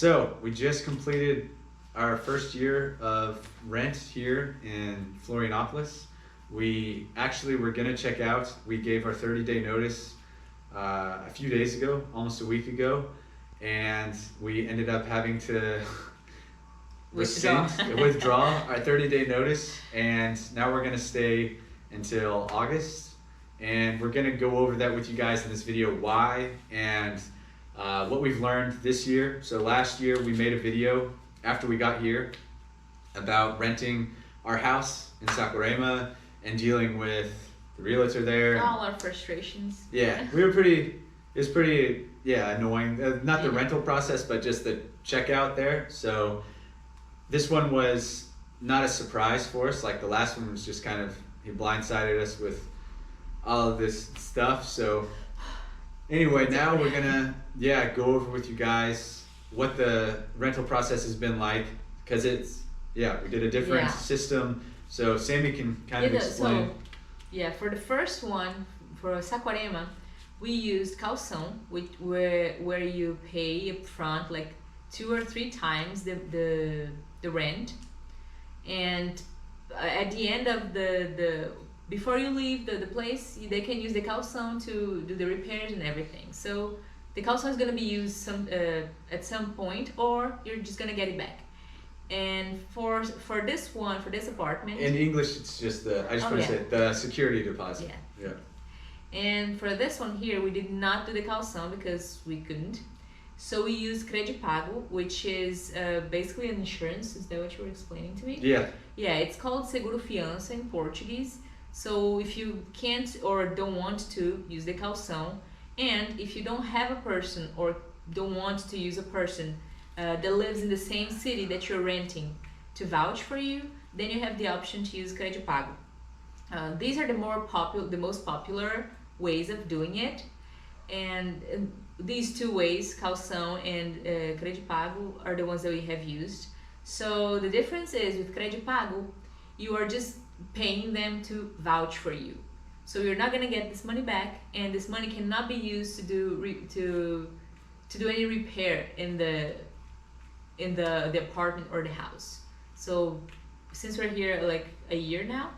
So we just completed our first year of rent here in Florianopolis. We actually were gonna check out. We gave our 30-day notice a few days ago, almost a week ago, and we ended up having to withdraw our 30-day notice, and now we're gonna stay until August, and we're gonna go over that with you guys in this video, why and what we've learned this year. So last year we made a video after we got here about renting our house in Saquarema and dealing with the realtor there. All our frustrations. Yeah, it was pretty annoying. Not the rental process, but just the checkout there. So this one was not a surprise for us. Like the last one was just kind of, he blindsided us with all of this stuff. So anyway, now we're gonna go over with you guys what the rental process has been like, because it's we did a different system. So Sammy can kind of explain. So for the first one, for Saquarema, we used caução, where you pay up front like 2 or 3 times the rent, and at the end of the before you leave the place, they can use the caução to do the repairs and everything. So the caução is going to be used at some point, or you're just going to get it back. And for this one, for this apartment, in English it's just the security deposit. Yeah. And for this one here, we did not do the caução because we couldn't. So we used cred pago, which is basically an insurance. Is that what you were explaining to me? Yeah. Yeah, it's called seguro fiança in Portuguese. So if you can't or don't want to use the caução, and if you don't have a person or don't want to use a person that lives in the same city that you're renting to vouch for you, then you have the option to use cred pago. These are the most popular ways of doing it, and these 2 ways, caução and cred pago, are the ones that we have used. So the difference is with cred pago, you are just paying them to vouch for you. So you're not gonna get this money back, and this money cannot be used to do any repair in the apartment or the house. So since we're here like a year now,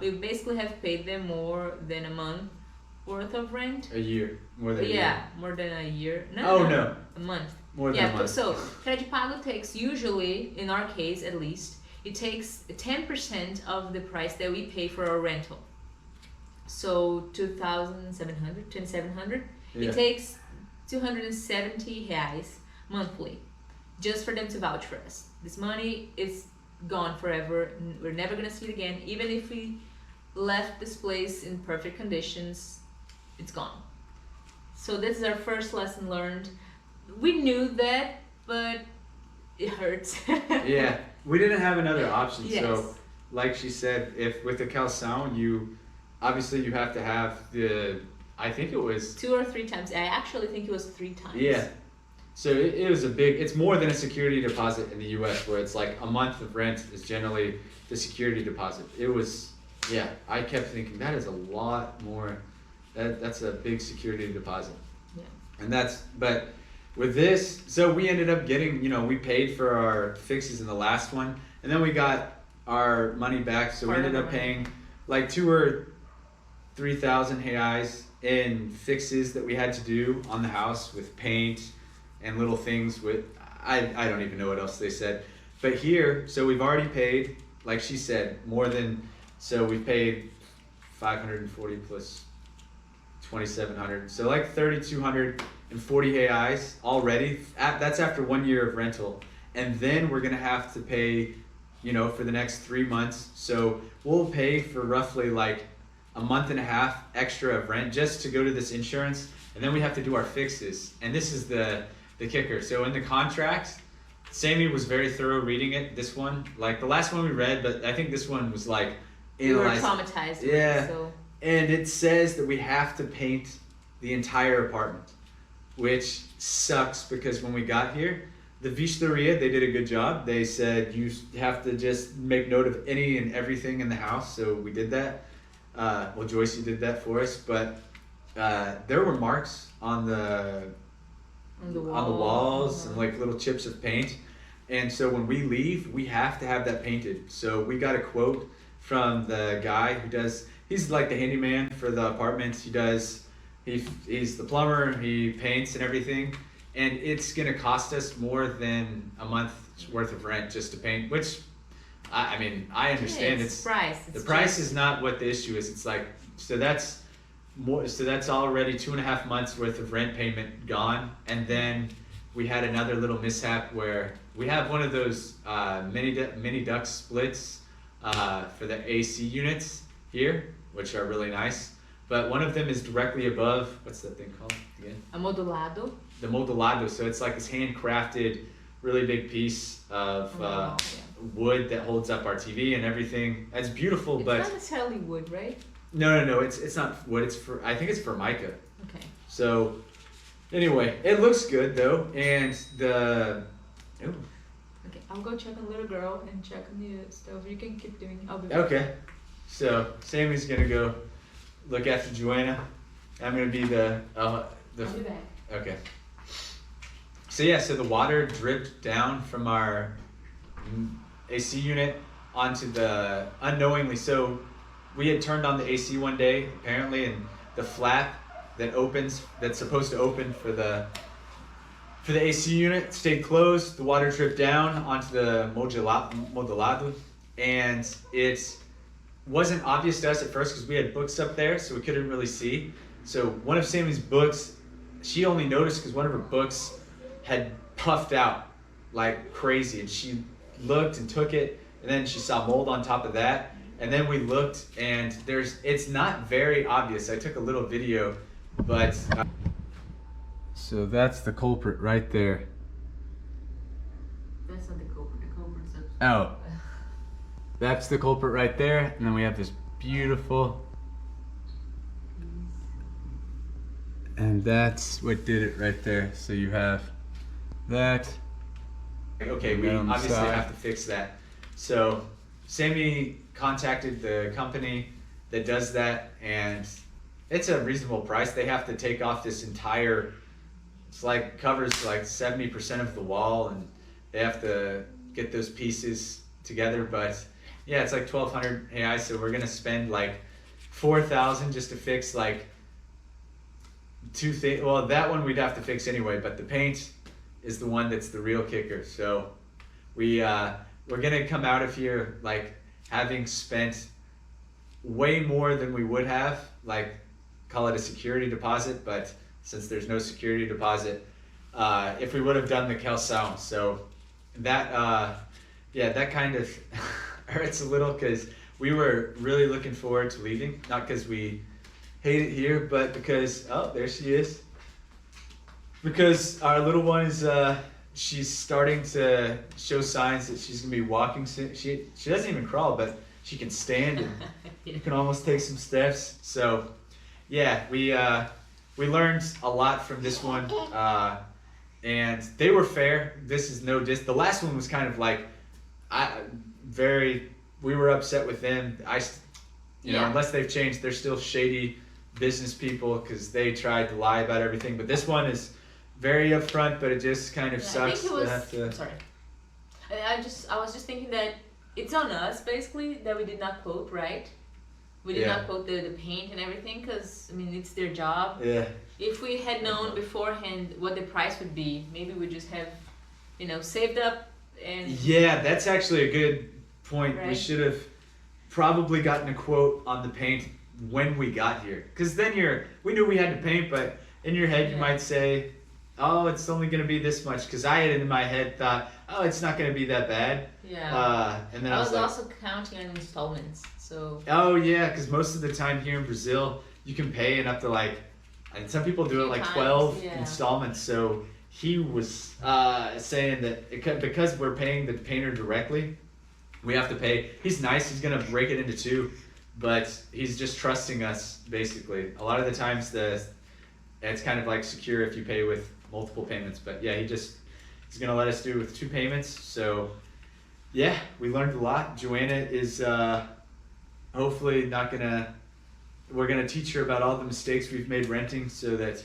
we basically have paid them more than a month worth of rent. A year, more than a year. Yeah, more than a year. No, a month. More than a month. So cred pago takes, usually in our case at least, it takes 10% of the price that we pay for our rental. So 2,700. It takes 270 reais monthly just for them to vouch for us. This money is gone forever. We're never gonna see it again. Even if we left this place in perfect conditions, it's gone. So this is our first lesson learned. We knew that, but it hurts. Yeah, we didn't have another option. Yes. So like she said, if with the caução, you obviously you have to have I think it was 2 or 3 times. I actually think it was 3 times. Yeah. So it was it's more than a security deposit in the US, where it's like a month of rent is generally the security deposit. It was, I kept thinking that is a lot more, that's a big security deposit. Yeah. And but with this, so we ended up getting, we paid for our fixes in the last one, and then we got our money back. So we ended up paying like 2,000 or 3,000 reais in fixes that we had to do on the house with paint and little things with, I don't even know what else they said. But here, so we've already paid, like she said, so we paid 540 plus 2,700. So like 3,240 reais already. That's after 1 year of rental. And then we're gonna have to pay, for the next 3 months. So we'll pay for roughly like a month and a half extra of rent just to go to this insurance. And then we have to do our fixes. And this is the kicker. So in the contract, Sammy was very thorough reading it. This one, like the last one we read, but I think this one was like analyzed. We were traumatized. Yeah. And it says that we have to paint the entire apartment, which sucks because when we got here, the Vistoria, they did a good job. They said you have to just make note of any and everything in the house. So we did that. Well, Joyce did that for us, but there were marks on the On the walls and like little chips of paint. And so when we leave, we have to have that painted. So we got a quote from the guy who does, he's like the handyman for the apartments. He's the plumber, he paints and everything. And it's gonna cost us more than a month's worth of rent just to paint, which I mean, I understand. It's price. The price is not what the issue is. It's like, so that's already 2.5 months worth of rent payment gone. And then we had another little mishap where we have one of those mini duct splits for the AC units here, which are really nice. But one of them is directly above, what's that thing called again? A modulado. The modulado. So it's like this handcrafted, really big piece of wood that holds up our TV and everything. It's beautiful, but it's not necessarily wood, right? No. It's not wood. I think it's Formica. Okay. So anyway, it looks good though, and Okay, I'll go check on little girl and check on the stuff. You can keep doing. I'll be back. Okay. So Sammy's gonna go look after Joanna. I'm gonna be the. I'll be back. Okay. So yeah, so the water dripped down from our AC unit onto the unknowingly. So we had turned on the AC one day apparently, and the flap that opens, that's supposed to open for the AC unit, stayed closed. The water dripped down onto the modulado, and it wasn't obvious to us at first because we had books up there, so we couldn't really see. So one of Sammy's books, she only noticed because one of her books had puffed out like crazy, and she looked and took it, and then she saw mold on top of that, and then we looked, and it's not very obvious. I took a little video, but so that's the culprit right there. That's not the culprit. The culprit's up. Oh, that's the culprit right there, and then we have this beautiful, and that's what did it right there. So you have that. Okay, we obviously have to fix that. So Sammy contacted the company that does that, and it's a reasonable price. They have to take off this entire, it's like covers like 70% of the wall, and they have to get those pieces together. But yeah, it's like 1,200 AI, so we're gonna spend like 4,000 just to fix like two things. Well, that one we'd have to fix anyway, but the paint is the one that's the real kicker. So we're gonna come out of here like having spent way more than we would have, like call it a security deposit, but since there's no security deposit, if we would have done the caução. So that that kind of hurts a little because we were really looking forward to leaving, not because we hate it here, but because, oh, there she is. Because our little one is, she's starting to show signs that she's gonna be walking soon. She doesn't even crawl, but she can stand, and you can almost take some steps. So yeah, we learned a lot from this one, and they were fair. This is no the last one was kind of like, we were upset with them. You know, unless they've changed, they're still shady business people because they tried to lie about everything. But this one is very upfront, but it just kind of sucks. I think it was, sorry. I was just thinking that it's on us basically that we did not quote, right? We did not quote the paint and everything because, I mean, it's their job. Yeah. If we had known beforehand what the price would be, maybe we just have, you know, saved up and... Yeah, that's actually a good point. Right? We should have probably gotten a quote on the paint when we got here. Because then we knew we had to paint, but in your head you might say, oh, it's only going to be this much. Because I had in my head thought, oh, it's not going to be that bad. Yeah. And then I was like, also counting on installments. So. Oh yeah, because most of the time here in Brazil, you can pay in up to like, and some people do it like 12 installments. So he was saying that because we're paying the painter directly, we have to pay. He's nice. He's gonna break it into two, but he's just trusting us basically. A lot of the times it's kind of like secure if you pay with multiple payments. But yeah, he's gonna let us do it with 2 payments. So yeah, we learned a lot. Joanna is hopefully we're gonna teach her about all the mistakes we've made renting, so that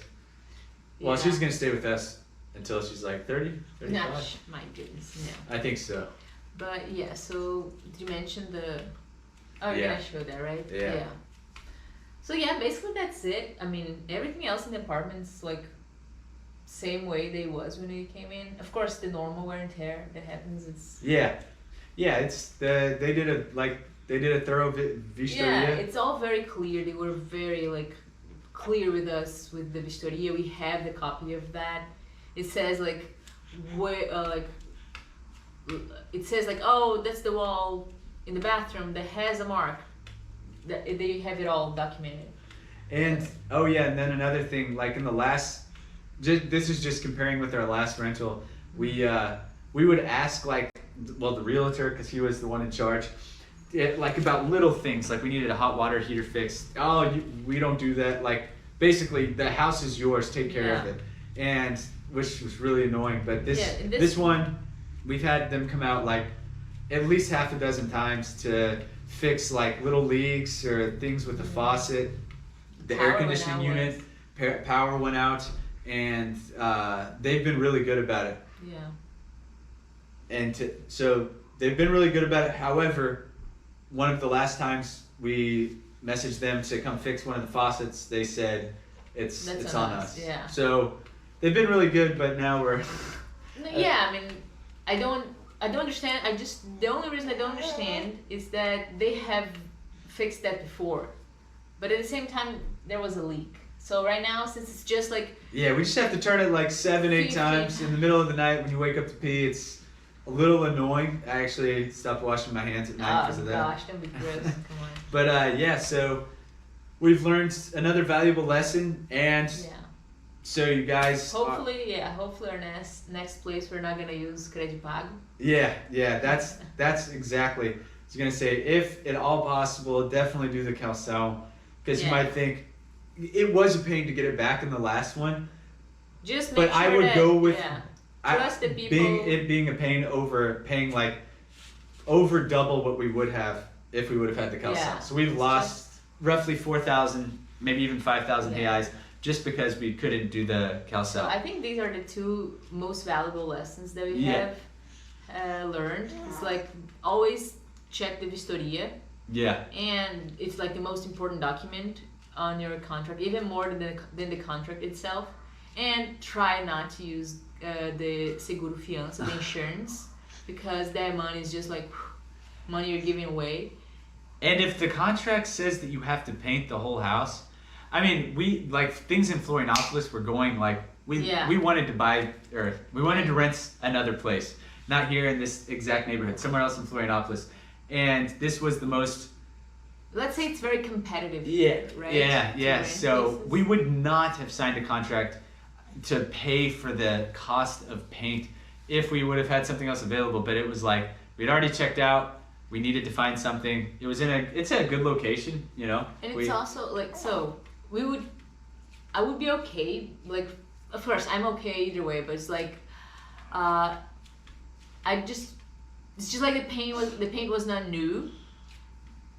she's gonna stay with us until she's like 30, 35. Nah, my goodness, no. I think so. But yeah, so did you mention the? Oh, you're Yeah. gonna show that, right? Yeah. So yeah, basically that's it. I mean, everything else in the apartment's like same way they was when we came in. Of course, the normal wear and tear that happens. It's Yeah, it's they did a thorough vistoria. yeah, it's all very clear. They were very like clear with us with the vistoria. We have the copy of that. It says like where it says like, oh, that's the wall in the bathroom that has a mark. That they have it all documented. And oh yeah, and then another thing, like in the last, this is just comparing with our last rental. We would ask like, well, the realtor, because he was the one in charge, like about little things, like we needed a hot water heater fixed. Oh, we don't do that. Like basically, the house is yours. Take care of it. And which was really annoying. But this one, we've had them come out like at least half a dozen times to fix like little leaks or things with the faucet, the air conditioning unit, power went out, and they've been really good about it. Yeah. And so they've been really good about it. However, one of the last times we messaged them to come fix one of the faucets, they said it's on us. Yeah. So they've been really good, but now we're. Yeah, I mean, I don't understand. The only reason I don't understand is that they have fixed that before, but at the same time there was a leak. So right now, since it's just like yeah, we just have to turn it like 7-8 times in the middle of the night when you wake up to pee. It's a little annoying. I actually stopped washing my hands at night because of that. Oh gosh, don't be gross. Come on. But yeah, so we've learned another valuable lesson, and so you guys. Hopefully our next place we're not gonna use cred pago. Yeah, that's exactly. I was gonna say, if at all possible, definitely do the caução, because you might think it was a pain to get it back in the last one. Just make but sure I would go with trust the people. Being a pain over paying like over double what we would have if we would have had the caução. Yeah, so we've lost roughly 4,000, maybe even 5,000 reais just because we couldn't do the caução. So I think these are the two most valuable lessons that we have learned. It's like always check the vistoria. Yeah. And it's like the most important document on your contract, even more than the contract itself. And try not to use the seguro fiança, the insurance, because that money is just like money you're giving away. And if the contract says that you have to paint the whole house, I mean, we like things in Florianopolis were going like we wanted to buy or we wanted to rent another place, not here in this exact neighborhood, somewhere else in Florianopolis, and this was the most. Let's say it's very competitive. Right? Yeah. So places. We would not have signed a contract to pay for the cost of paint if we would have had something else available. But it was like we'd already checked out. We needed to find something. It was it's a good location, you know. And it's also like I would be okay. Like, of course, I'm okay either way. But it's like, it's just like the paint was not new.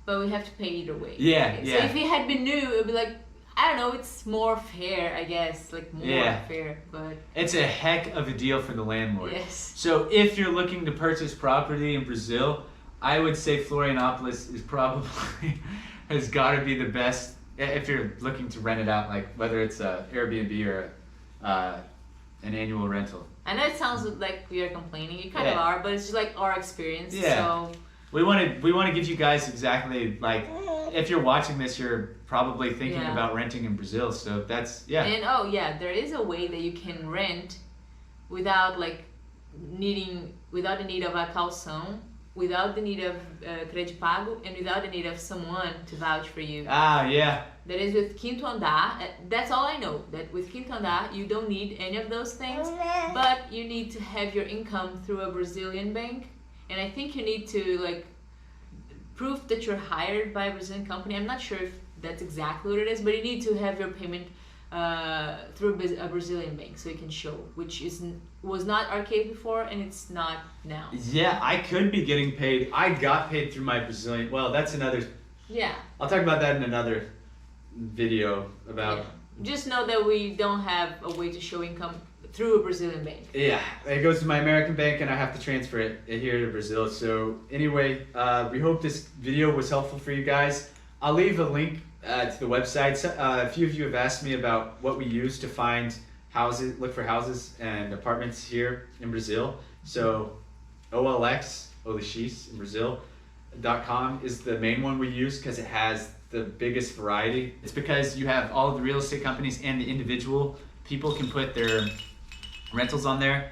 But we have to pay either way. Yeah. So if it had been new, it would be like, I don't know, it's more fair, I guess. Like, more fair, but... It's a heck of a deal for the landlord. Yes. So if you're looking to purchase property in Brazil, I would say Florianopolis is probably, has got to be the best, if you're looking to rent it out, like whether it's a Airbnb or an annual rental. I know it sounds like we are complaining, you kind of are, but it's just like our experience, so... We want to give you guys exactly like if you're watching this, you're probably thinking about renting in Brazil. So that's And there is a way that you can rent without the need of a caução, without the need of cred pago, and without the need of someone to vouch for you. That is with quinto andar. That's all I know. That with quinto andar, you don't need any of those things, but you need to have your income through a Brazilian bank. And I think you need to like prove that you're hired by a Brazilian company. I'm not sure if that's exactly what it is, but you need to have your payment through a Brazilian bank so you can show, which was not our case before and it's not now. Yeah, I could be getting paid. I got paid through my Brazilian. Well, that's another. Yeah. I'll talk about that in another video about. Just know that we don't have a way to show income through a Brazilian bank. Yeah, it goes to my American bank and I have to transfer it here to Brazil. So anyway, we hope this video was helpful for you guys. I'll leave a link to the website. So, a few of you have asked me about what we use to find houses, look for houses and apartments here in Brazil. So OLX, in Brazil.com is the main one we use because it has the biggest variety. It's because you have all of the real estate companies and the individual people can put their rentals on there.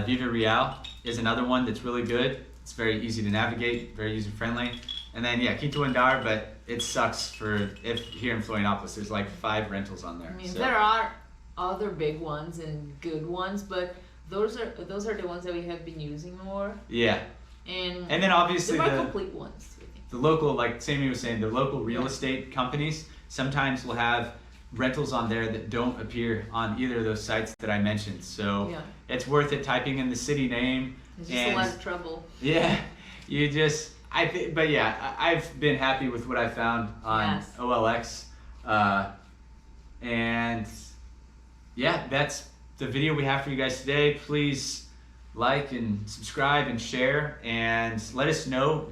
Viva Real is another one that's really good. It's very easy to navigate, very user friendly. And then Quinto Andar, but it sucks if here in Florianopolis there's like 5 rentals on there. I mean, there are other big ones and good ones, but those are the ones that we have been using more. Yeah. And then obviously the more complete ones. The local, like Sammy was saying, the local real estate companies sometimes will have rentals on there that don't appear on either of those sites that I mentioned. So it's worth it typing in the city name. It's just a lot of trouble. Yeah, but yeah, I've been happy with what I found on OLX. And yeah, that's the video we have for you guys today. Please like and subscribe and share and let us know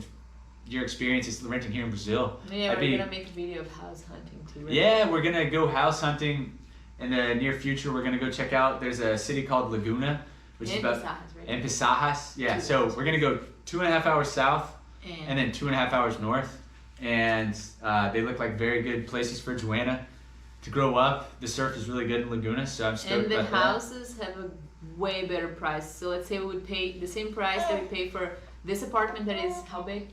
your experiences renting here in Brazil. Yeah, we're gonna make a video of house hunting too. Right? Yeah, we're gonna go house hunting in the near future. We're gonna go check out. There's a city called Laguna, which is about in Pisajas. Yeah, so we're gonna go 2.5 hours south and then 2.5 hours north, and they look like very good places for Joanna to grow up. The surf is really good in Laguna, so I'm stoked about that. And the houses have a way better price. So let's say we would pay the same price that we pay for this apartment that is how big?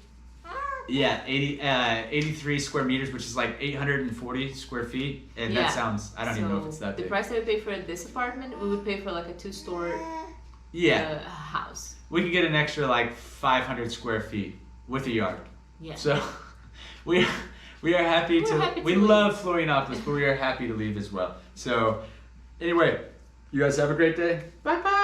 Yeah, 83 square meters, which is like 840 square feet. And that sounds, I don't even know if it's that big. The price that we pay for this apartment, we would pay for like a 2-story house. We could get an extra like 500 square feet with a yard. Yeah. So we are happy we love Florianopolis, but we are happy to leave as well. So anyway, you guys have a great day. Bye bye.